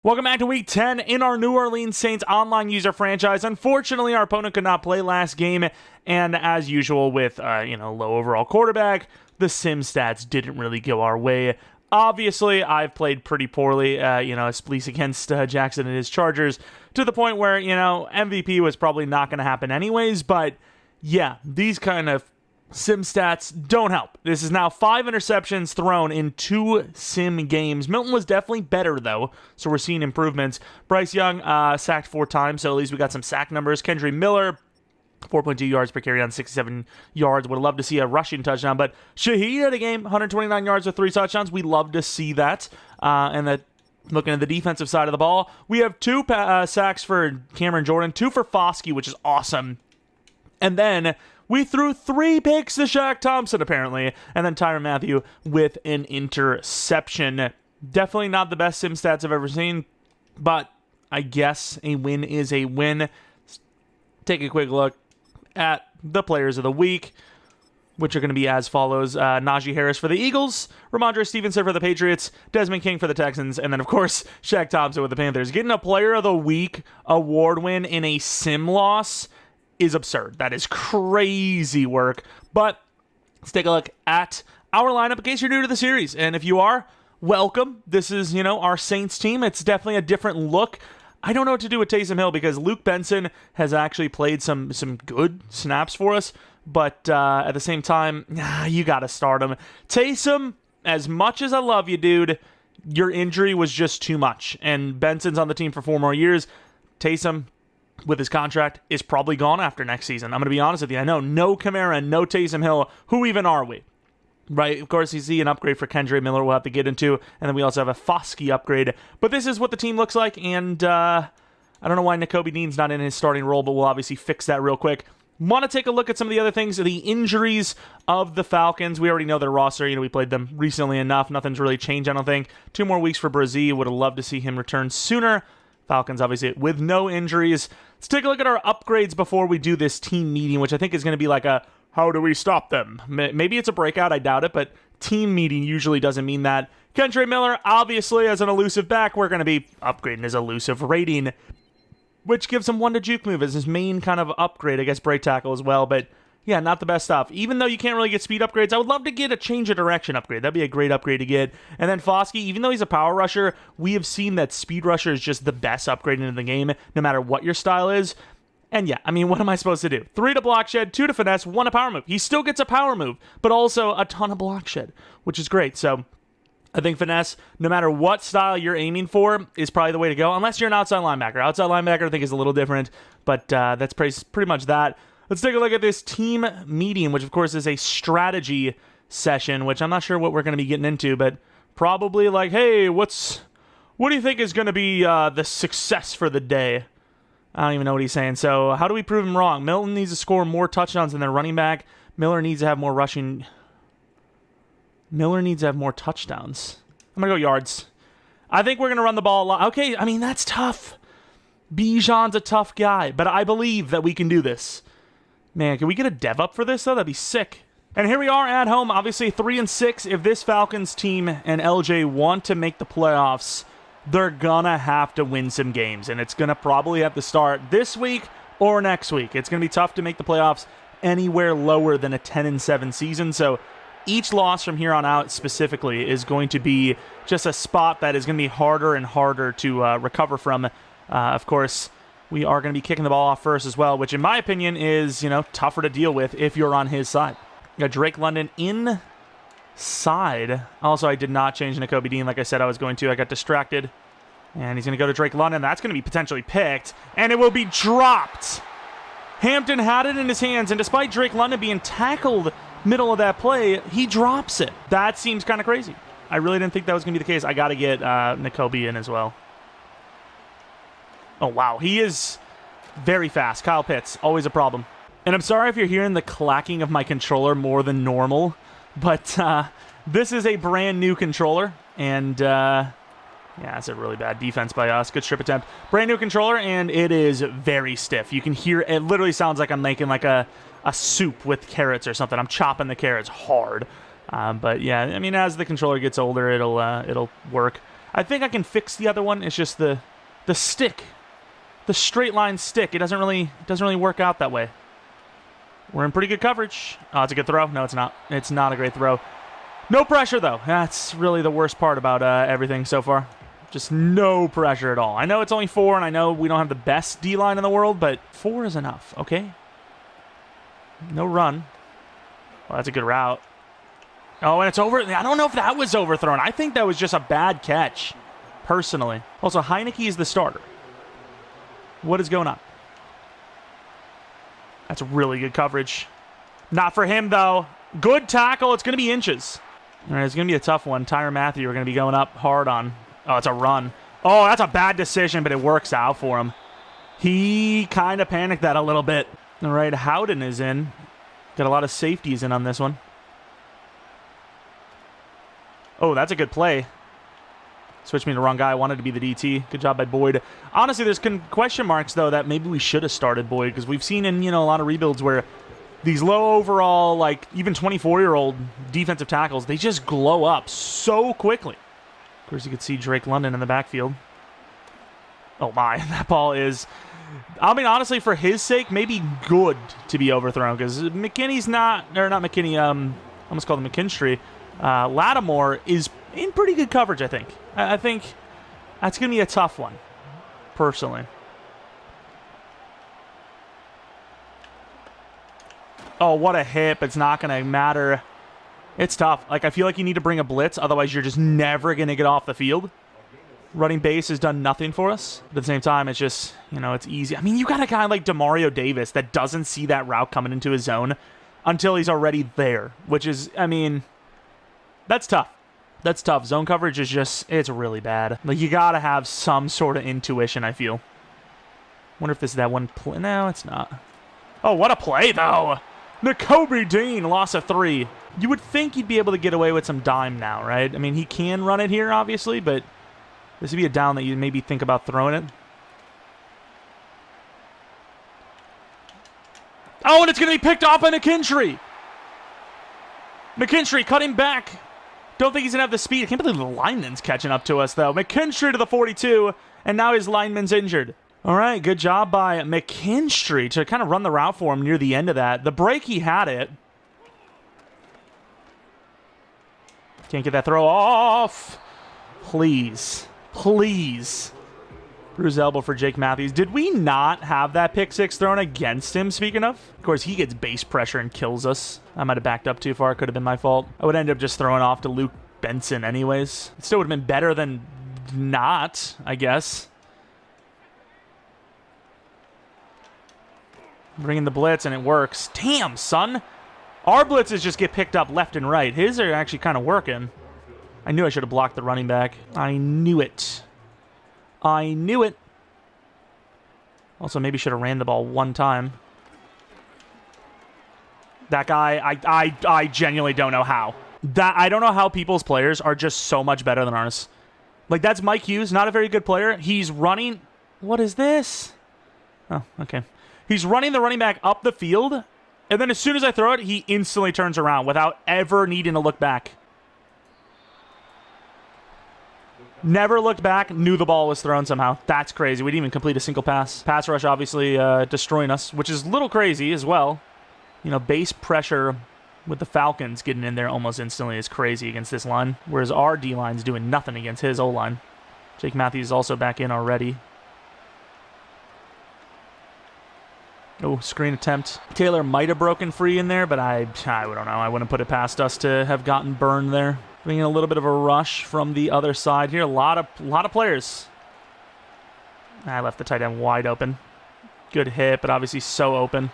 Welcome back to Week 10 in our New Orleans Saints online user franchise. Unfortunately, our opponent could not play last game, and as usual with, low overall quarterback, the sim stats didn't really go our way. Obviously, I've played pretty poorly, a spleece against Jackson and his Chargers, to the point where, MVP was probably not going to happen anyways, but yeah, these kind of sim stats don't help. This is now 5 interceptions thrown in 2 sim games. Milton was definitely better, though, so we're seeing improvements. Bryce Young sacked 4 times, so at least we got some sack numbers. Kendry Miller, 4.2 yards per carry on 67 yards. Would love to see a rushing touchdown, but Shaheed had a game, 129 yards with 3 touchdowns. We love to see that. And that, looking at the defensive side of the ball, we have 2 sacks for Cameron Jordan, 2 for Foskey, which is awesome. And then we threw 3 picks to Shaq Thompson, apparently, and then Tyrann Mathieu with an interception. Definitely not the best sim stats I've ever seen, but I guess a win is a win. Take a quick look at the players of the week, which are going to be as follows. Najee Harris for the Eagles, Ramondre Stevenson for the Patriots, Desmond King for the Texans, and then, of course, Shaq Thompson with the Panthers. Getting a Player of the Week award win in a sim loss is absurd. That is crazy work. But let's take a look at our lineup in case you're new to the series. And if you are, welcome. This is, our Saints team. It's definitely a different look. I don't know what to do with Taysom Hill because Luke Benson has actually played some good snaps for us. But at the same time, you got to start him. Taysom, as much as I love you, dude, your injury was just too much. And Benson's on the team for 4 more years. Taysom, with his contract, is probably gone after next season. I'm going to be honest with you. I know no Kamara, no Taysom Hill. Who even are we? Right? Of course, you see an upgrade for Kendry Miller we'll have to get into, and then we also have a Foskey upgrade. But this is what the team looks like, and I don't know why Nakobe Dean's not in his starting role, but we'll obviously fix that real quick. Want to take a look at some of the other things, the injuries of the Falcons. We already know their roster. We played them recently enough. Nothing's really changed, I don't think. 2 more weeks for Brazil. Would have loved to see him return sooner. Falcons, obviously, with no injuries. Let's take a look at our upgrades before we do this team meeting, which I think is going to be like a, how do we stop them? Maybe it's a breakout, I doubt it, but team meeting usually doesn't mean that. Kendry Miller, obviously, as an elusive back, we're going to be upgrading his elusive rating, which gives him 1 to juke move as his main kind of upgrade. I guess break tackle as well, but yeah, not the best stuff. Even though you can't really get speed upgrades, I would love to get a change of direction upgrade. That'd be a great upgrade to get. And then Foskey, even though he's a power rusher, we have seen that speed rusher is just the best upgrade in the game, no matter what your style is. And yeah, what am I supposed to do? 3 to block shed, 2 to finesse, 1 to power move. He still gets a power move, but also a ton of block shed, which is great. So I think finesse, no matter what style you're aiming for, is probably the way to go, unless you're an outside linebacker. Outside linebacker, I think, is a little different, but that's pretty much that. Let's take a look at this team meeting, which, of course, is a strategy session, which I'm not sure what we're going to be getting into, but probably like, hey, what do you think is going to be the success for the day? I don't even know what he's saying. So how do we prove him wrong? Milton needs to score more touchdowns than their running back. Miller needs to have more rushing. Miller needs to have more touchdowns. I'm going to go yards. I think we're going to run the ball a lot. Okay, that's tough. Bijan's a tough guy, but I believe that we can do this. Man, can we get a dev up for this, though? That'd be sick. And here we are at home, obviously 3-6. If this Falcons team and LJ want to make the playoffs, they're gonna have to win some games, and it's gonna probably have to start this week or next week. It's gonna be tough to make the playoffs anywhere lower than a 10-7 season, so each loss from here on out specifically is going to be just a spot that is going to be harder and harder to recover from. Of course, we are going to be kicking the ball off first as well, which in my opinion is, tougher to deal with if you're on his side. We got Drake London inside. Also, I did not change Nakobe Dean like I said I was going to. I got distracted. And he's going to go to Drake London. That's going to be potentially picked. And it will be dropped. Hampton had it in his hands, and despite Drake London being tackled middle of that play, he drops it. That seems kind of crazy. I really didn't think that was going to be the case. I got to get Nakobe in as well. Oh, wow. He is very fast. Kyle Pitts, always a problem. And I'm sorry if you're hearing the clacking of my controller more than normal, but this is a brand new controller, and yeah, that's a really bad defense by us. Good strip attempt. Brand new controller, and it is very stiff. You can hear, it literally sounds like I'm making like a soup with carrots or something. I'm chopping the carrots hard. But yeah, I mean, as the controller gets older, it'll work. I think I can fix the other one. It's just the stick. The straight line stick. It doesn't really work out that way. We're in pretty good coverage. Oh, it's a good throw. No, it's not. It's not a great throw. No pressure, though. That's really the worst part about everything so far. Just no pressure at all. I know it's only 4, and I know we don't have the best D-line in the world, but 4 is enough, okay? No run. Well, that's a good route. Oh, and it's over. I don't know if that was overthrown. I think that was just a bad catch, personally. Also, Heineke is the starter. What is going on? That's really good coverage. Not for him, though. Good tackle. It's going to be inches. All right, it's going to be a tough one. Tyrann Mathieu, we're going to be going up hard on. Oh, it's a run. Oh, that's a bad decision, but it works out for him. He kind of panicked that a little bit. All right, Howden is in. Got a lot of safeties in on this one. Oh, that's a good play. Switched me to the wrong guy. I wanted to be the DT. Good job by Boyd. Honestly, there's question marks, though, that maybe we should have started Boyd, because we've seen in, a lot of rebuilds where these low overall, like, even 24-year-old defensive tackles, they just glow up so quickly. Of course, you could see Drake London in the backfield. Oh, my. That ball is, I mean, honestly, for his sake, maybe good to be overthrown, because McKinney's not, or not McKinney, I almost called him McKinstry. Lattimore is in pretty good coverage, I think. I think that's going to be a tough one, personally. Oh, what a hit. It's not going to matter. It's tough. Like, I feel like you need to bring a blitz, otherwise you're just never going to get off the field. Running base has done nothing for us. But at the same time, it's just, it's easy. I mean, you got a guy like Demario Davis that doesn't see that route coming into his zone until he's already there, which is, I mean, that's tough. That's tough. Zone coverage is just, it's really bad. Like, you got to have some sort of intuition, I feel. Wonder if this is that one play. No, it's not. Oh, what a play, though. Nakobe Dean, loss of 3. You would think he'd be able to get away with some dime now, right? I mean, he can run it here, obviously, but this would be a down that you maybe think about throwing it. Oh, and it's going to be picked off by McKinstry. McKinstry cutting back. Don't think he's going to have the speed. I can't believe the lineman's catching up to us, though. McKinstry to the 42, and now his lineman's injured. All right, good job by McKinstry to kind of run the route for him near the end of that. The break, he had it. Can't get that throw off. Please. Please. Bruised elbow for Jake Matthews. Did we not have that pick 6 thrown against him, speaking of? Of course, he gets base pressure and kills us. I might have backed up too far. Could have been my fault. I would end up just throwing off to Luke Benson anyways. It still would have been better than not, I guess. Bringing the blitz, and it works. Damn, son. Our blitzes just get picked up left and right. His are actually kind of working. I knew I should have blocked the running back. I knew it. I knew it. Also, maybe should have ran the ball one time. That guy, I genuinely don't know how. I don't know how people's players are just so much better than ours. Like, that's Mike Hughes, not a very good player. He's running. What is this? Oh, okay. He's running the running back up the field, and then as soon as I throw it, he instantly turns around without ever needing to look back. Never looked back, knew the ball was thrown somehow. That's crazy. We didn't even complete a single pass. Pass rush obviously destroying us, which is a little crazy as well. Base pressure with the Falcons getting in there almost instantly is crazy against this line, whereas our D-line's doing nothing against his O-line. Jake Matthews is also back in already. Oh, screen attempt. Taylor might have broken free in there, but I don't know. I wouldn't put it past us to have gotten burned there. Bringing a little bit of a rush from the other side here. A lot of players. I left the tight end wide open. Good hit, but obviously so open.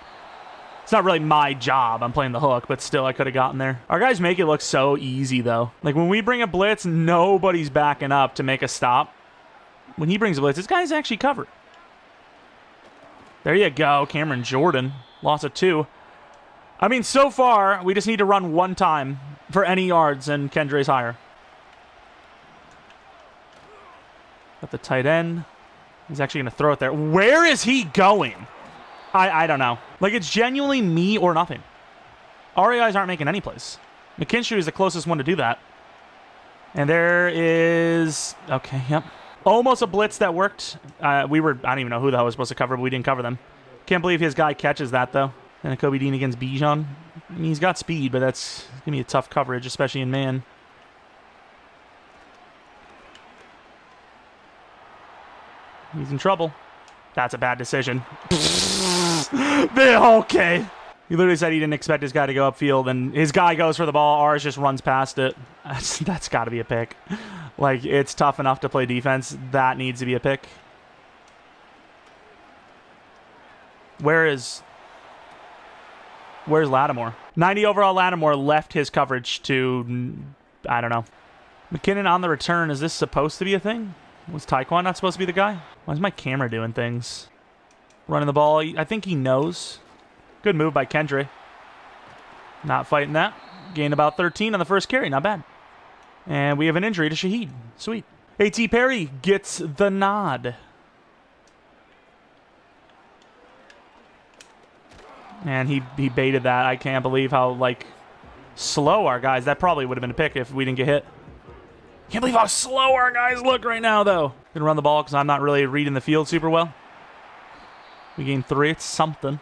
It's not really my job. I'm playing the hook, but still I could have gotten there. Our guys make it look so easy, though. Like, when we bring a blitz, nobody's backing up to make a stop. When he brings a blitz, this guy's actually covered. There you go, Cameron Jordan. Loss of 2. I mean, so far, we just need to run one time for any yards, and Kendre's higher. Got the tight end. He's actually going to throw it there. Where is he going? I don't know. Like, it's genuinely me or nothing. RAIs aren't making any plays. McKinstry is the closest one to do that. And there is... Okay, yep. Almost a blitz that worked. I don't even know who the hell was supposed to cover, but we didn't cover them. Can't believe his guy catches that, though. And a Kobe Dean against Bijan. I mean, he's got speed, but that's going to be a tough coverage, especially in man. He's in trouble. That's a bad decision. Okay. He literally said he didn't expect his guy to go upfield, and his guy goes for the ball. Ours just runs past it. That's got to be a pick. Like, it's tough enough to play defense. That needs to be a pick. Where's Lattimore? 90 overall Lattimore left his coverage to, I don't know. McKinnon on the return. Is this supposed to be a thing? Was Taekwon not supposed to be the guy? Why is my camera doing things? Running the ball. I think he knows. Good move by Kendre. Not fighting that. Gained about 13 on the first carry. Not bad. And we have an injury to Shaheed. Sweet. A.T. Perry gets the nod. And he baited that. I can't believe how, like, slow our guys. That probably would have been a pick if we didn't get hit. Can't believe how slow our guys look right now, though. Gonna run the ball because I'm not really reading the field super well. We gained 3. It's something.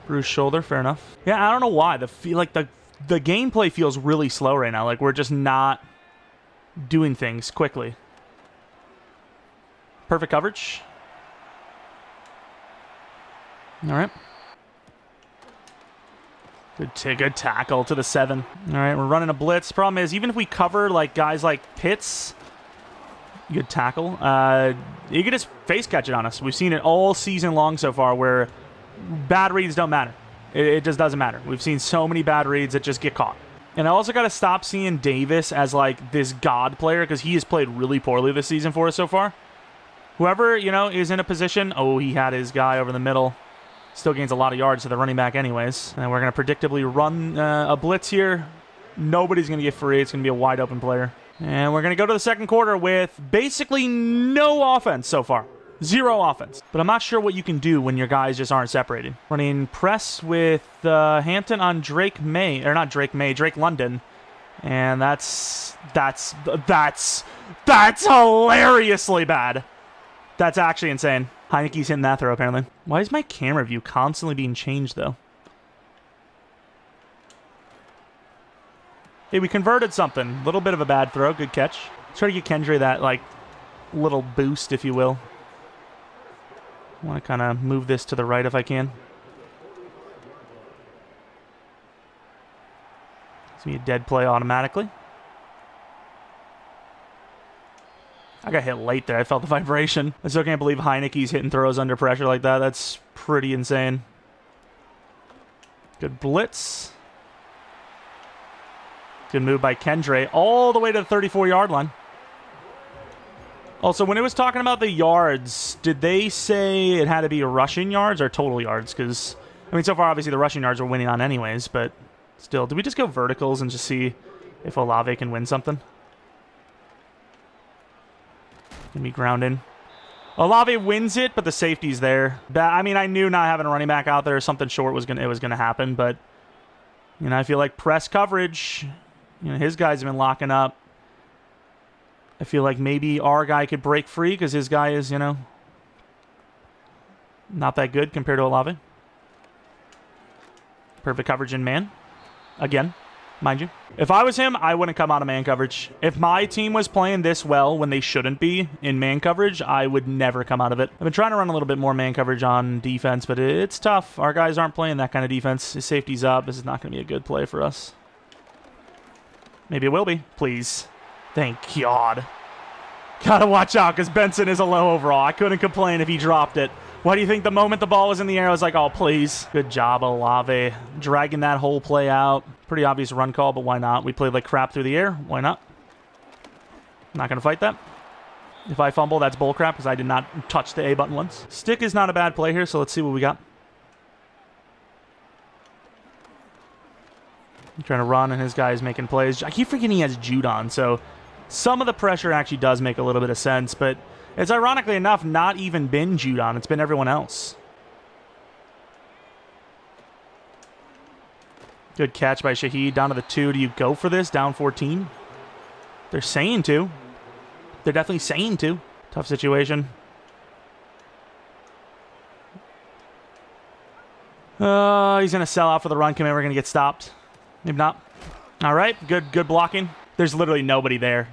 Bruised shoulder. Fair enough. Yeah, I don't know why. The gameplay feels really slow right now. Like, we're just not doing things quickly. Perfect coverage. All right. Good tackle to the 7. All right, we're running a blitz. Problem is, even if we cover like guys like Pitts, good tackle. You could just face catch it on us. We've seen it all season long so far where bad reads don't matter. It just doesn't matter. We've seen so many bad reads that just get caught. And I also got to stop seeing Davis as like this god player because he has played really poorly this season for us so far. Whoever, you know, is in a position. Oh, he had his guy over the middle. Still gains a lot of yards to the running back anyways. And we're going to predictably run a blitz here. Nobody's going to get free. It's going to be a wide open player. And we're going to go to the second quarter with basically no offense so far. 0 offense. But I'm not sure what you can do when your guys just aren't separated. Running press with Hampton on Drake London. And that's hilariously bad. That's actually insane. Heineke's hitting that throw, apparently. Why is my camera view constantly being changed, though? Hey, we converted something. A little bit of a bad throw. Good catch. Let's try to get Kendre that, like, little boost, if you will. I want to kind of move this to the right if I can. It's going to be a dead play automatically. I got hit late there. I felt the vibration. I still can't believe Heineke's hitting throws under pressure like that. That's pretty insane. Good blitz. Good move by Kendre all the way to the 34-yard line. Also, when it was talking about the yards, did they say it had to be rushing yards or total yards? Because, I mean, so far, obviously, the rushing yards are winning on anyways, but still. Did we just go verticals and just see if Olave can win something? Gonna be grounded. Olave wins it, but the safety's there. I mean, I knew not having a running back out there or something short was gonna happen, but you know, I feel like press coverage. You know, his guys have been locking up. I feel like maybe our guy could break free because his guy is, you know, not that good compared to Olave. Perfect coverage in man. Again. Mind you. If I was him, I wouldn't come out of man coverage. If my team was playing this well when they shouldn't be in man coverage, I would never come out of it. I've been trying to run a little bit more man coverage on defense, but it's tough. Our guys aren't playing that kind of defense. His safety's up. This is not going to be a good play for us. Maybe it will be. Please. Thank God. Gotta watch out because Benson is a low overall. I couldn't complain if he dropped it. What do you think the moment the ball was in the air, I was like, oh, please. Good job, Olave. Dragging that whole play out. Pretty obvious run call, but why not? We played like crap through the air. Why not? Not going to fight that. If I fumble, that's bullcrap because I did not touch the A button once. Stick is not a bad play here, so let's see what we got. I'm trying to run, and his guy is making plays. I keep forgetting he has Judon, so some of the pressure actually does make a little bit of sense, but it's ironically enough not even been Judon. It's been everyone else. Good catch by Shaheed. Down to the 2. Do you go for this? Down 14. They're saying to. They're definitely saying to. Tough situation. He's going to sell out for the run commit. We're going to get stopped. Maybe not. All right. Good blocking. There's literally nobody there.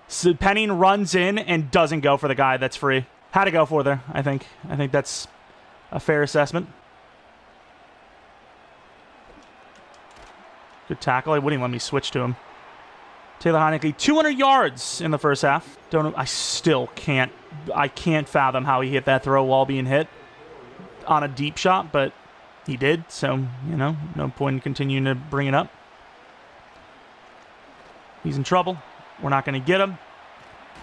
So Penning runs in and doesn't go for the guy that's free. Had to go for there, I think. I think that's a fair assessment. Good tackle. He wouldn't even let me switch to him. Taylor Heinicke, 200 yards in the first half. I still can't. I can't fathom how he hit that throw while being hit on a deep shot, but he did. So, you know, no point in continuing to bring it up. He's in trouble. We're not going to get him.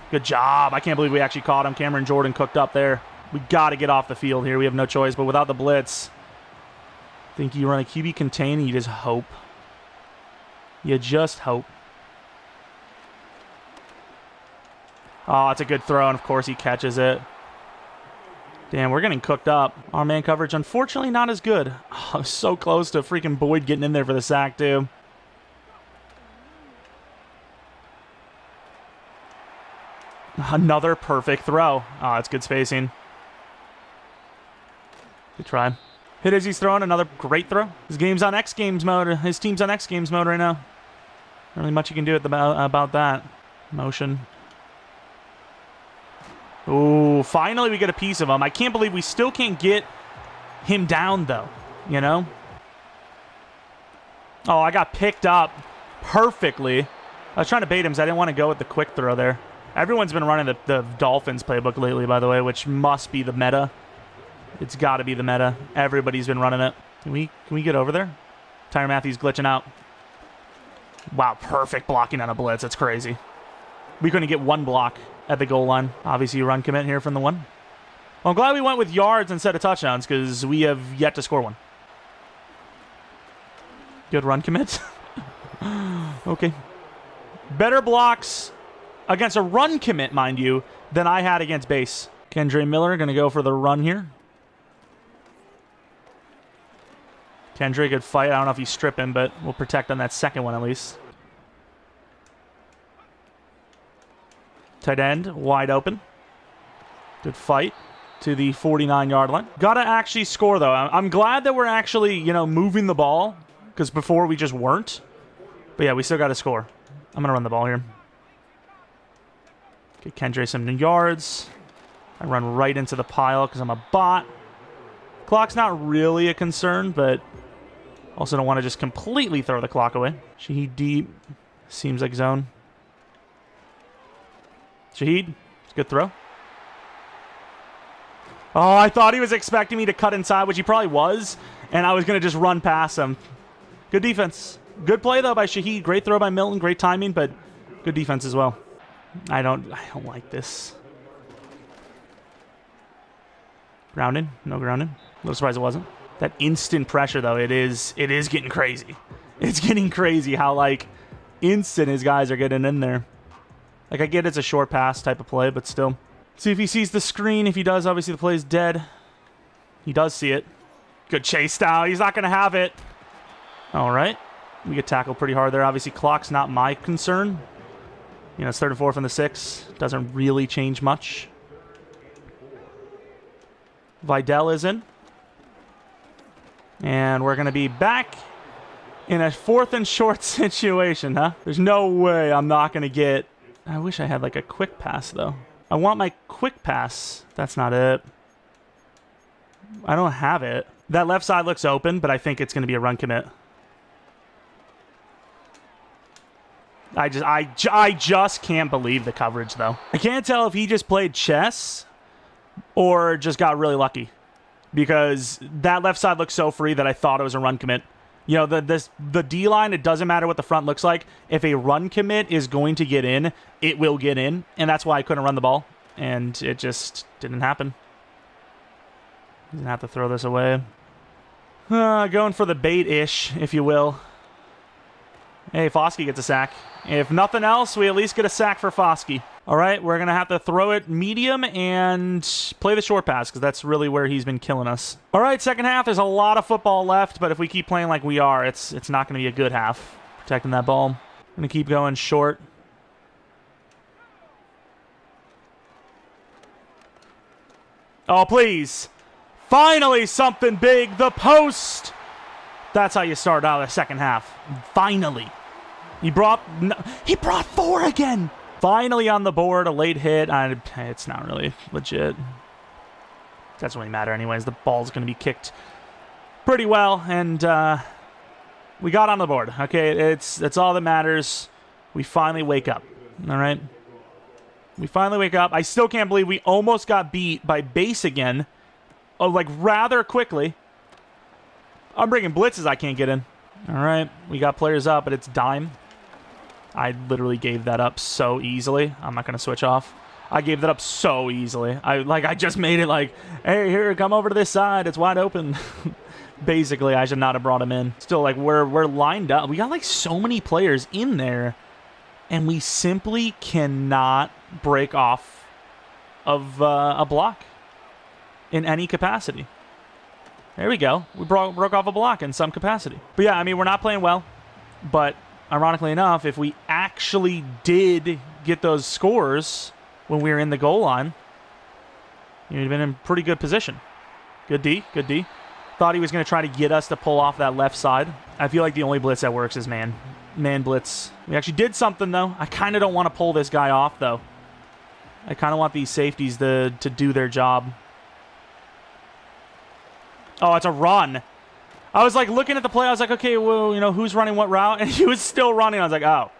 Good job. I can't believe we actually caught him. Cameron Jordan cooked up there. We got to get off the field here. We have no choice, but without the blitz, I think you run a QB contain and you just hope. You just hope. Oh, it's a good throw, and of course he catches it. Damn, we're getting cooked up. Our man coverage, unfortunately, not as good. Oh, I was so close to freaking Boyd getting in there for the sack, too. Another perfect throw. Oh, it's good spacing. Good try. Hit as he's throwing. Another great throw. His game's on X Games mode. His team's on X Games mode right now. Not really much you can do about that. Motion. Ooh, finally we get a piece of him. I can't believe we still can't get him down, though. You know? Oh, I got picked up perfectly. I was trying to bait him because I didn't want to go with the quick throw there. Everyone's been running the Dolphins playbook lately, by the way, which must be the meta. It's got to be the meta. Everybody's been running it. Can we get over there? Tyrann Mathieu glitching out. Wow, perfect blocking on a blitz. That's crazy. We couldn't get one block at the goal line. Obviously, run commit here from the one. Well, I'm glad we went with yards instead of touchdowns because we have yet to score one. Good run commit. Okay. Better blocks against a run commit, mind you, than I had against base. Kendre Miller going to go for the run here. Kendre, good fight. I don't know if he's stripping, but we'll protect on that second one at least. Tight end, wide open. Good fight to the 49-yard line. Got to actually score, though. I'm glad that we're actually, you know, moving the ball, because before we just weren't. But yeah, we still got to score. I'm going to run the ball here. Get Kendre some yards. I run right into the pile because I'm a bot. Clock's not really a concern, but also don't want to just completely throw the clock away. Shaheed deep. Seems like zone. Shaheed. It's a good throw. Oh, I thought he was expecting me to cut inside, which he probably was, and I was going to just run past him. Good defense. Good play, though, by Shaheed. Great throw by Milton. Great timing, but good defense as well. I don't like this. Grounded? No grounded. A little surprised it wasn't. That instant pressure, though, it is getting crazy. It's getting crazy how, like, instant his guys are getting in there. Like, I get it's a short pass type of play, but still. See if he sees the screen. If he does, obviously the play is dead. He does see it. Good chase style. He's not going to have it. All right. We get tackled pretty hard there. Obviously, clock's not my concern. You know, it's 3rd and 4 from the 6. Doesn't really change much. Vidal is in. And we're going to be back in a 4th and short situation, huh? There's no way I'm not going to get... I wish I had, like, a quick pass, though. I want my quick pass. That's not it. I don't have it. That left side looks open, but I think it's going to be a run commit. I just can't believe the coverage, though. I can't tell if he just played chess or just got really lucky, because that left side looks so free that I thought it was a run commit. You know, the D-line, it doesn't matter what the front looks like. If a run commit is going to get in, it will get in, and that's why I couldn't run the ball, and it just didn't happen. Gonna have to throw this away. Going for the bait-ish, if you will. Hey, Foskey gets a sack. If nothing else, we at least get a sack for Foskey. All right, we're going to have to throw it medium and play the short pass, because that's really where he's been killing us. All right, second half, there's a lot of football left, but if we keep playing like we are, it's not going to be a good half. Protecting that ball. Going to keep going short. Oh, please. Finally something big. The post. That's how you start out the second half. Finally. He brought 4 again. Finally on the board, a late hit. It's not really legit. Doesn't really matter anyways. The ball's going to be kicked pretty well, and we got on the board. Okay, that's all that matters. We finally wake up. All right? We finally wake up. I still can't believe we almost got beat by base again. Oh, like rather quickly. I'm bringing blitzes I can't get in. All right, we got players up, but it's dime. I literally gave that up so easily. I'm not going to switch off. I gave that up so easily. I just made it like, hey, here, come over to this side. It's wide open. Basically, I should not have brought him in. Still, like, we're lined up. We got, like, so many players in there, and we simply cannot break off of a block in any capacity. There we go. We broke off a block in some capacity. But yeah, I mean, we're not playing well. But ironically enough, if we actually did get those scores when we were in the goal line, you'd have been in pretty good position. Good D, good D. Thought he was going to try to get us to pull off that left side. I feel like the only blitz that works is man blitz. We actually did something, though. I kind of don't want to pull this guy off, though. I kind of want these safeties to do their job. Oh, it's a run. I was like looking at the play. I was like, okay, well, you know, who's running what route? And he was still running. I was like, oh,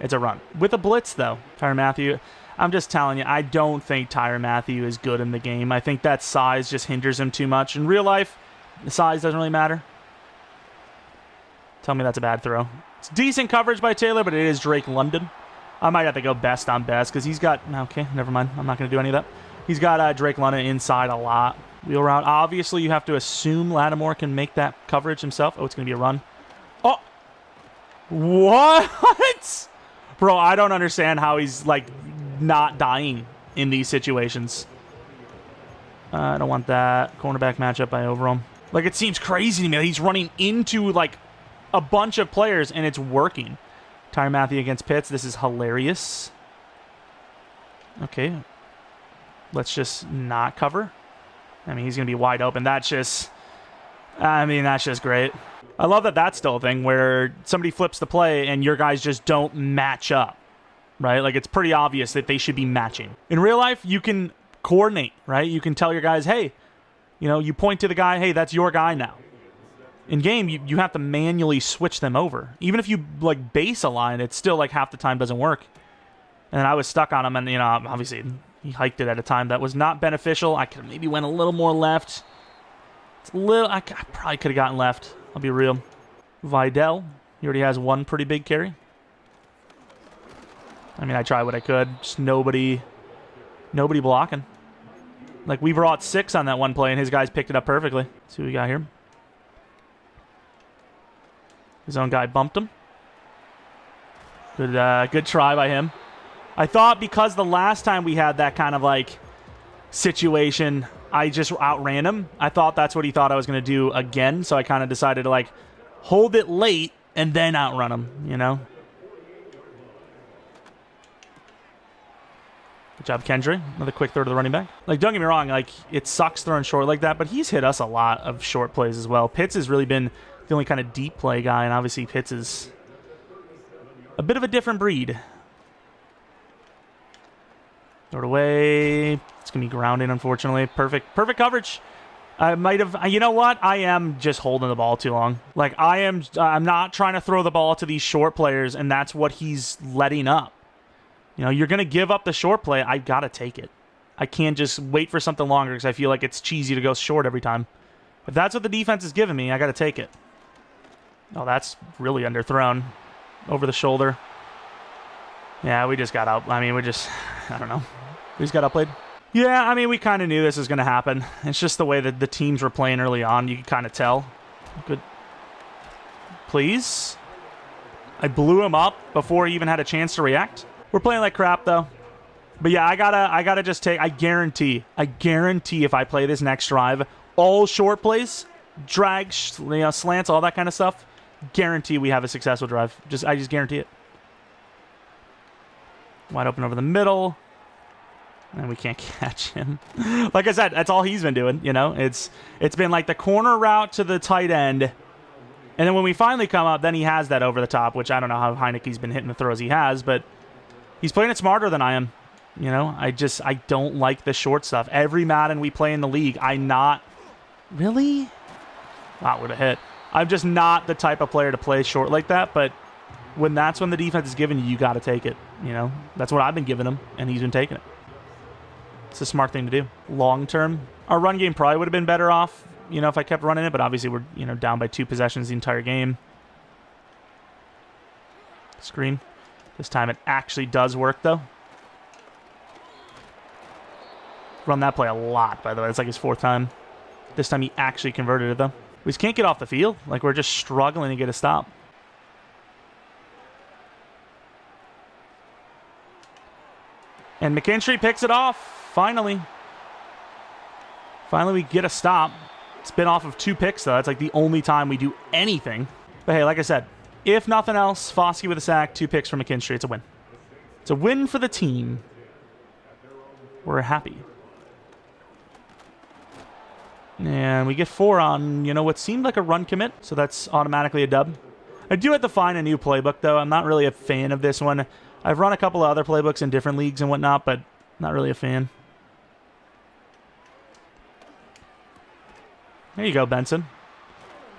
it's a run. With a blitz, though. Tyrann Mathieu. I'm just telling you, I don't think Tyrann Mathieu is good in the game. I think that size just hinders him too much. In real life, the size doesn't really matter. Tell me that's a bad throw. It's decent coverage by Taylor, but it is Drake London. I might have to go best on best because he's got... Okay, never mind. I'm not going to do any of that. He's got Drake London inside a lot. Wheel route. Obviously, you have to assume Lattimore can make that coverage himself. Oh, it's going to be a run. Oh! What? Bro, I don't understand how he's, like, not dying in these situations. I don't want that. Cornerback matchup by Overall. Like, it seems crazy to me that he's running into, like, a bunch of players, and it's working. Tyrann Mathieu against Pitts. This is hilarious. Okay. Let's just not cover. I mean, he's going to be wide open. That's just... I mean, that's just great. I love that that's still a thing where somebody flips the play and your guys just don't match up, right? Like, it's pretty obvious that they should be matching. In real life, you can coordinate, right? You can tell your guys, hey, you know, you point to the guy, hey, that's your guy now. In game, you have to manually switch them over. Even if you, like, base a line, it's still, like, half the time doesn't work. And I was stuck on him, and, you know, obviously... He hiked it at a time that was not beneficial. I could maybe went a little more left. It's a little. I probably could have gotten left. I'll be real. Vidal. He already has one pretty big carry. I mean, I tried what I could. Just nobody blocking. Like, we brought 6 on that one play, and his guys picked it up perfectly. Let's see what we got here. His own guy bumped him. Good try by him. I thought because the last time we had that kind of, like, situation, I just outran him. I thought that's what he thought I was going to do again, so I kind of decided to, like, hold it late and then outrun him, you know? Good job, Kendry. Another quick throw to the running back. Like, don't get me wrong, like, it sucks throwing short like that, but he's hit us a lot of short plays as well. Pitts has really been the only kind of deep play guy, and obviously Pitts is a bit of a different breed. Throw it away. It's going to be grounding, unfortunately. Perfect coverage. I might have... You know what? I am just holding the ball too long. Like, I'm not trying to throw the ball to these short players, and that's what he's letting up. You know, you're going to give up the short play. I got to take it. I can't just wait for something longer because I feel like it's cheesy to go short every time. If that's what the defense is giving me, I got to take it. Oh, that's really underthrown. Over the shoulder. Yeah, we just got out. I mean, I don't know. We just got outplayed. Yeah, I mean, we kind of knew this was going to happen. It's just the way that the teams were playing early on. You could kind of tell. Good. Please. I blew him up before he even had a chance to react. We're playing like crap, though. But yeah, I gotta just take... I guarantee if I play this next drive, all short plays, drag, slants, all that kind of stuff, guarantee we have a successful drive. I just guarantee it. Wide open over the middle. And we can't catch him. Like I said, that's all he's been doing, you know? It's been like the corner route to the tight end. And then when we finally come up, then he has that over the top, which I don't know how Heineke's been hitting the throws he has, but he's playing it smarter than I am. You know, I don't like the short stuff. Every Madden we play in the league, Really? Wow, would have hit. I'm just not the type of player to play short like that, but that's when the defense is giving you, you got to take it. You know, that's what I've been giving him, and he's been taking it. It's a smart thing to do. Long term, our run game probably would have been better off, you know, if I kept running it, but obviously we're, you know, down by 2 possessions the entire game. Screen. This time it actually does work, though. Run that play a lot, by the way. It's like his 4th time. This time he actually converted it, though. We just can't get off the field. Like, we're just struggling to get a stop. And McKinstry picks it off, finally. Finally, we get a stop. It's been off of 2 picks, though. That's like the only time we do anything. But hey, like I said, if nothing else, Foskey with a sack, 2 picks from McKinstry. It's a win. It's a win for the team. We're happy. And we get 4 on, you know, what seemed like a run commit, so that's automatically a dub. I do have to find a new playbook, though. I'm not really a fan of this one. I've run a couple of other playbooks in different leagues and whatnot, but not really a fan. There you go, Benson.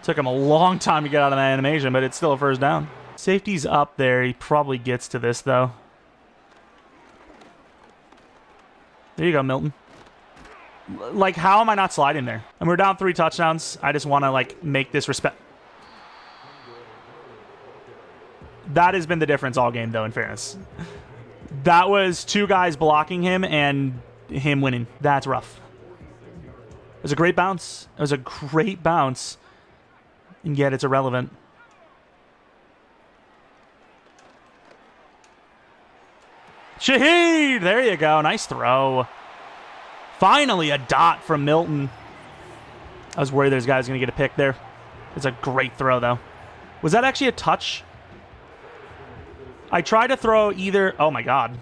Took him a long time to get out of that animation, but it's still a first down. Safety's up there. He probably gets to this, though. There you go, Milton. Like, how am I not sliding there? And we're down 3 touchdowns. I just want to, like, make this respect. That has been the difference all game, though, in fairness. That was 2 guys blocking him and him winning. That's rough. It was a great bounce. It was a great bounce. And yet it's irrelevant. Shaheed! There you go. Nice throw. Finally, a dot from Milton. I was worried this guy was going to get a pick there. It's a great throw, though. Was that actually a touch? I tried to throw either... Oh, my God.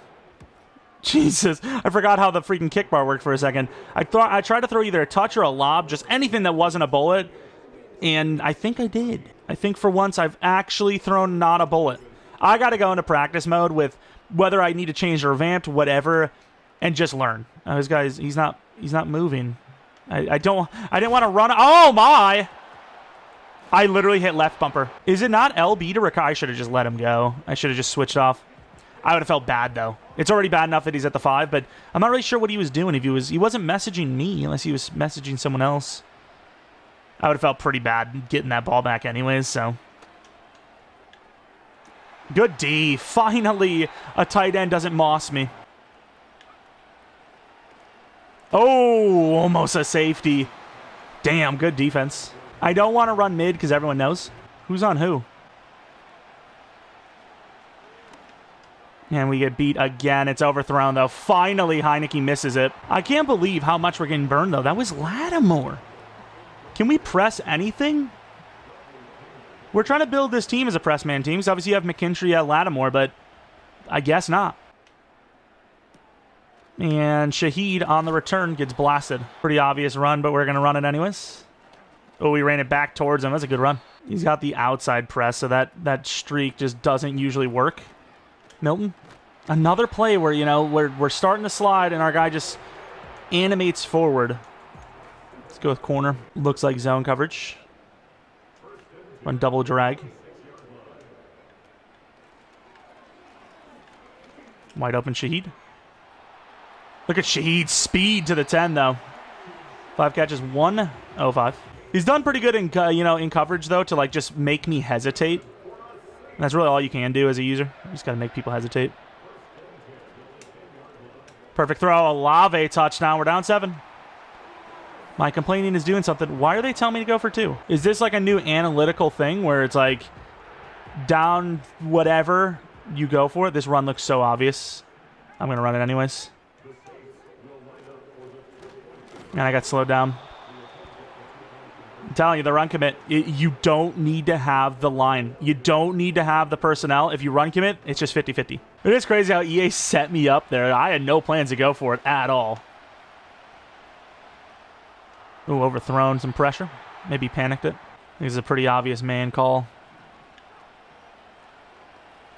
Jesus. I forgot how the freaking kick bar worked for a second. I tried to throw either a touch or a lob, just anything that wasn't a bullet, and I think I did. I think for once I've actually thrown not a bullet. I got to go into practice mode with whether I need to change the revamp, whatever, and just learn. This guy's he's not moving. I didn't want to run. Oh my! I literally hit left bumper. Is it not LB to recover? I should have just let him go. I should have just switched off. I would have felt bad though. It's already bad enough that he's at the 5, but I'm not really sure what he was doing. If he wasn't messaging me unless he was messaging someone else. I would have felt pretty bad getting that ball back anyways, so. Good D. Finally, a tight end doesn't moss me. Oh, almost a safety. Damn, good defense. I don't want to run mid because everyone knows. Who's on who? And we get beat again. It's overthrown, though. Finally, Heineke misses it. I can't believe how much we're getting burned, though. That was Lattimore. Can we press anything? We're trying to build this team as a press man team. So obviously you have McKinstry at Lattimore, but I guess not. And Shaheed on the return gets blasted. Pretty obvious run, but we're going to run it anyways. Oh, we ran it back towards him. That's a good run. He's got the outside press, so that streak just doesn't usually work. Milton, another play where, you know, we're starting to slide and our guy just animates forward. Let's go with corner. Looks like zone coverage. Run double drag. Wide open Shaheed. Look at Shaheed's speed to the 10, though. 5 catches, 105. He's done pretty good in in coverage, though, to like just make me hesitate. And that's really all you can do as a user. You just got to make people hesitate. Perfect throw. Olave touchdown. We're down 7. My complaining is doing something. Why are they telling me to go for 2? Is this like a new analytical thing where it's like down whatever you go for it? This run looks so obvious. I'm going to run it anyways. And I got slowed down. I'm telling you, the run commit, you don't need to have the line. You don't need to have the personnel. If you run commit, it's just 50-50. It is crazy how EA set me up there. I had no plans to go for it at all. Ooh, overthrown, some pressure. Maybe panicked it. This is a pretty obvious man call.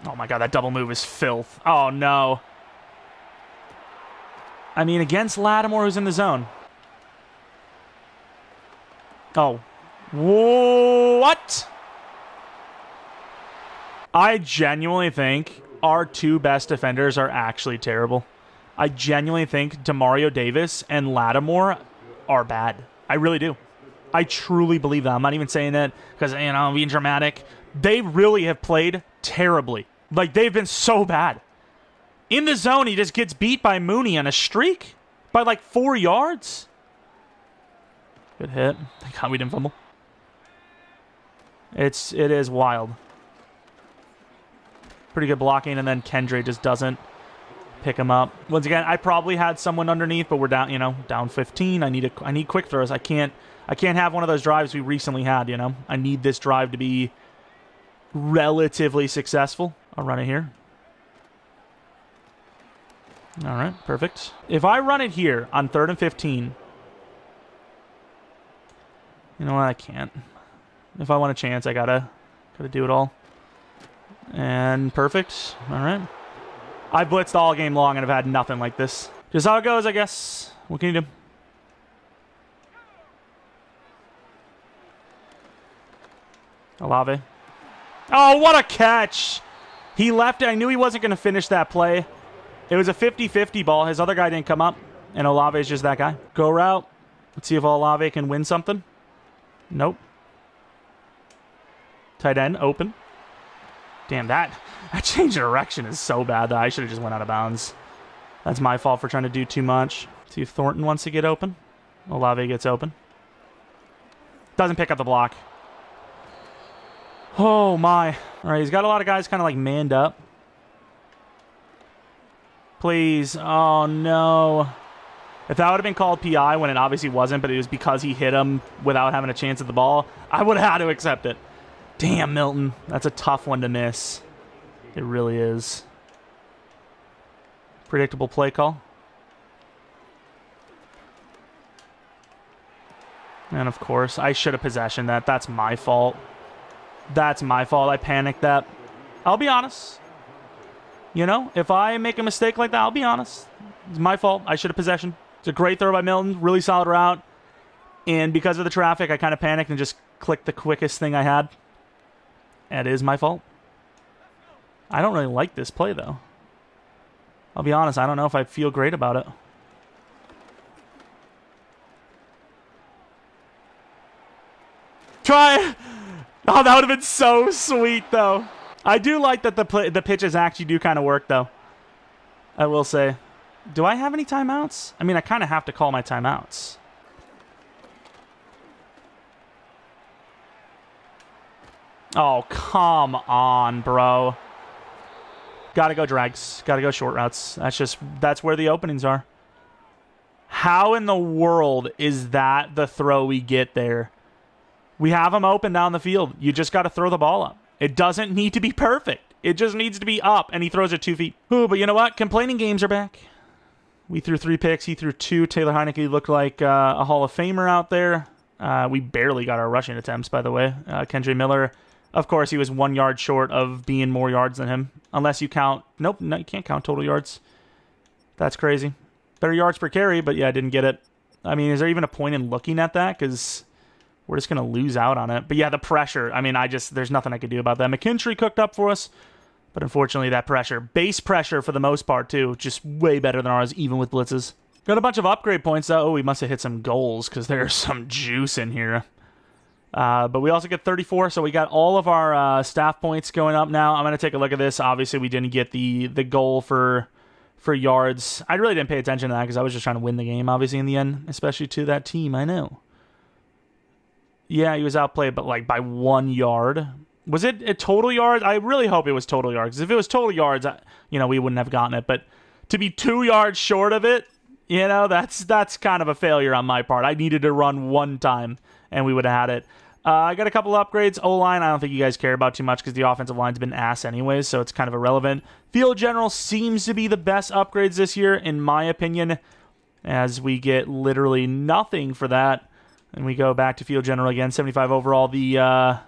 Oh my god, that double move is filth. Oh no. I mean, against Lattimore, who's in the zone. Oh. What? I genuinely think our two best defenders are actually terrible. I genuinely think Demario Davis and Lattimore are bad. I really do. I truly believe that. I'm not even saying that because, I'm being dramatic. They really have played terribly. Like, they've been so bad. In the zone, he just gets beat by Mooney on a streak by like 4 yards. Good hit. Thank God we didn't fumble. It is wild. Pretty good blocking, and then Kendre just doesn't pick him up. Once again, I probably had someone underneath, but we're down, down 15. I need quick throws. I can't have one of those drives we recently had, I need this drive to be relatively successful. I'll run it here. All right, perfect. If I run it here on 3rd and 15, you know what? I can't. If I want a chance, I gotta do it all. And perfect. All right. I've blitzed all game long and I've had nothing like this. Just how it goes, I guess. What can you do? Olave. Oh, what a catch! He left it. I knew he wasn't going to finish that play. It was a 50-50 ball. His other guy didn't come up, and Olave is just that guy. Go route. Let's see if Olave can win something. Nope. Tight end, open. Damn, that change of direction is so bad that I should have just went out of bounds. That's my fault for trying to do too much. See if Thornton wants to get open. Olave gets open. Doesn't pick up the block. Oh, my. All right, he's got a lot of guys kind of like manned up. Please. Oh, no. If that would have been called PI when it obviously wasn't, but it was because he hit him without having a chance at the ball, I would have had to accept it. Damn, Milton. That's a tough one to miss. It really is. Predictable play call. And, of course, I should have possessioned that. That's my fault. That's my fault. I panicked that. I'll be honest. If I make a mistake like that, I'll be honest. It's my fault. I should have possession. It's a great throw by Milton. Really solid route. And because of the traffic, I kind of panicked and just clicked the quickest thing I had. It is my fault. I don't really like this play, though. I'll be honest. I don't know if I feel great about it. Try. Oh, that would have been so sweet, though. I do like that the pitches actually do kind of work, though. I will say. Do I have any timeouts? I mean, I kind of have to call my timeouts. Oh, come on, bro. Gotta go drags. Gotta go short routes. That's where the openings are. How in the world is that the throw we get there? We have them open down the field. You just got to throw the ball up. It doesn't need to be perfect. It just needs to be up, and he throws it 2 feet. Ooh, but you know what? Complaining games are back. We threw 3 picks. He threw 2. Taylor Heineke looked like a Hall of Famer out there. We barely got our rushing attempts, by the way. Kendre Miller, of course, he was 1 yard short of being more yards than him. Unless you count... Nope, no, you can't count total yards. That's crazy. Better yards per carry, but yeah, I didn't get it. I mean, is there even a point in looking at that? Because... we're just going to lose out on it. But yeah, the pressure. I mean, there's nothing I could do about that. McKinstry cooked up for us. But unfortunately, that pressure, base pressure for the most part, too, just way better than ours, even with blitzes. Got a bunch of upgrade points, though. Oh, we must have hit some goals because there's some juice in here. But we also get 34, so we got all of our staff points going up now. I'm going to take a look at this. Obviously, we didn't get the goal for yards. I really didn't pay attention to that because I was just trying to win the game, obviously, in the end, especially to that team, I know. Yeah, he was outplayed, but like by 1 yard. Was it a total yards? I really hope it was total yards. If it was total yards, we wouldn't have gotten it. But to be 2 yards short of it, You know, that's kind of a failure on my part. I needed to run one time, and we would have had it. I got a couple upgrades. O-line, I don't think you guys care about too much because the offensive line's been ass anyways, so it's kind of irrelevant. Field general seems to be the best upgrades this year, in my opinion, as we get literally nothing for that. And we go back to field general again, 75 overall. The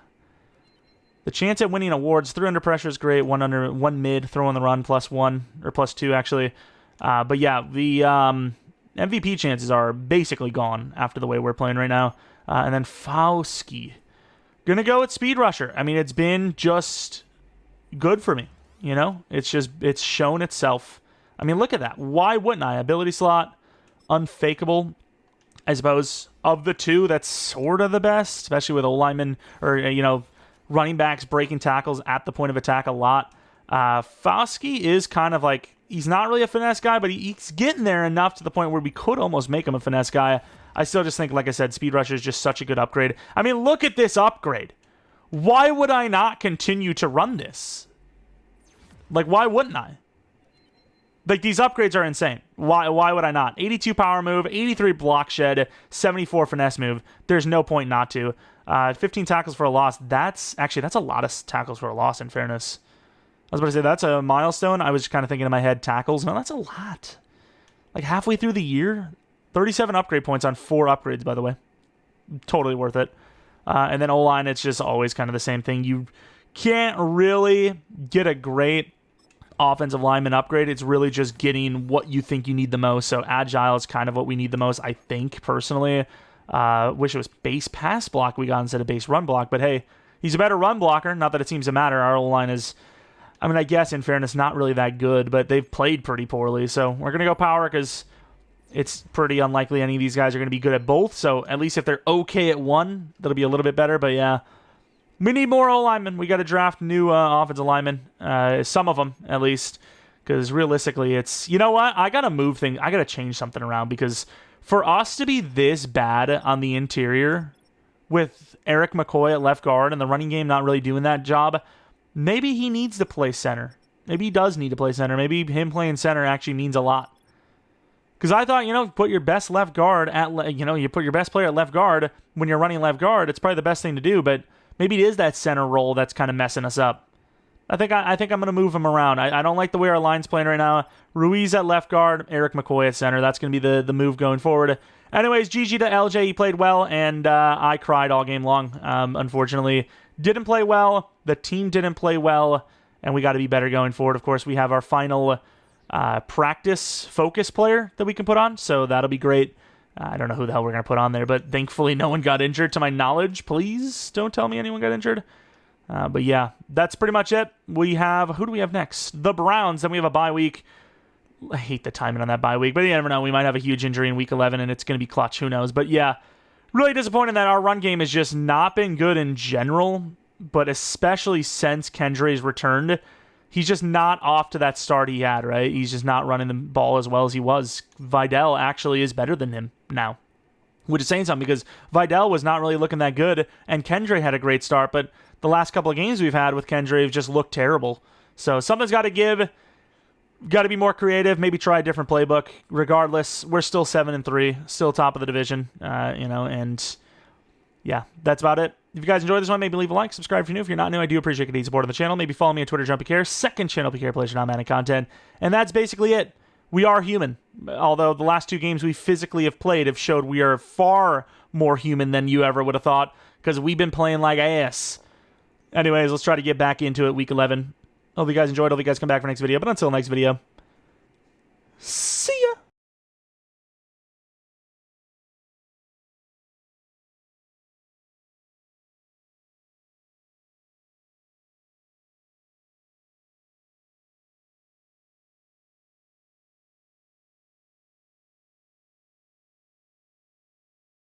chance at winning awards, 3 under pressure is great, 1 mid, throw on the run, +1, or +2 actually. But yeah, the MVP chances are basically gone after the way we're playing right now. And then Fauski. Gonna go with Speed Rusher. I mean, it's been just good for me, you know? It's shown itself. I mean, look at that. Why wouldn't I? Ability slot, unfakeable. I suppose of the two, that's sort of the best, especially with O-linemen or, you know, running backs breaking tackles at the point of attack a lot. Fauski is kind of like, he's not really a finesse guy, but he's getting there enough to the point where we could almost make him a finesse guy. I still just think, like I said, Speed Rusher is just such a good upgrade. I mean, look at this upgrade. Why would I not continue to run this? Like, why wouldn't I? Like, these upgrades are insane. Why would I not? 82 power move, 83 block shed, 74 finesse move. There's no point not to. 15 tackles for a loss. That's a lot of tackles for a loss, in fairness. I was about to say, that's a milestone. I was just kind of thinking in my head, tackles. No, that's a lot. Like, halfway through the year, 37 upgrade points on 4 upgrades, by the way. Totally worth it. And then O-line, it's just always kind of the same thing. You can't really get a great offensive lineman upgrade. It's really just getting what you think you need the most. So agile is kind of what we need the most, I think, personally. Wish it was base pass block we got instead of base run block. But hey, he's a better run blocker. Not that it seems to matter. Our O-line is, I mean, I guess in fairness, not really that good, but they've played pretty poorly. So we're going to go power because it's pretty unlikely any of these guys are going to be good at both. So at least if they're okay at one, that'll be a little bit better. But yeah, we need more O-linemen. We got to draft new offensive linemen. Some of them, at least. Because realistically, it's, you know what? I got to move things. I got to change something around. Because for us to be this bad on the interior with Eric McCoy at left guard and the running game not really doing that job, maybe he needs to play center. Maybe he does need to play center. Maybe him playing center actually means a lot. Because I thought, you know, put your best left guard at, you put your best player at left guard when you're running left guard. It's probably the best thing to do, but maybe it is that center role that's kind of messing us up. I think I'm going to move him around. I don't like the way our line's playing right now. Ruiz at left guard, Eric McCoy at center. That's going to be the move going forward. Anyways, GG to LJ. He played well, and I cried all game long. Unfortunately, didn't play well. The team didn't play well, and we got to be better going forward. Of course, we have our final practice focus player that we can put on, so that'll be great. I don't know who the hell we're going to put on there, but thankfully no one got injured to my knowledge. Please don't tell me anyone got injured. But yeah, that's pretty much it. We have, who do we have next? The Browns. Then we have a bye week. I hate the timing on that bye week, but you never know. We might have a huge injury in week 11, and it's going to be clutch. Who knows? But yeah, really disappointed that our run game has just not been good in general, but especially since Kendry's returned. He's just not off to that start he had, right? He's just not running the ball as well as he was. Vidal actually is better than him now, which is saying something because Vidal was not really looking that good, and Kendry had a great start, but the last couple of games we've had with Kendry have just looked terrible. So something's got to give. Got to be more creative. Maybe try a different playbook. Regardless, we're still 7-3, still top of the division. And yeah, that's about it. If you guys enjoyed this one, maybe leave a like, subscribe if you're new. If you're not new, I do appreciate your support on the channel. Maybe follow me on Twitter, JeromepkR, second channel, PK Plays for non-Madden content. And that's basically it. We are human. Although the last 2 games we physically have played have showed we are far more human than you ever would have thought, because we've been playing like ass. Anyways, let's try to get back into it week 11. Hope you guys enjoyed. Hope you guys come back for next video. But until next video, see ya!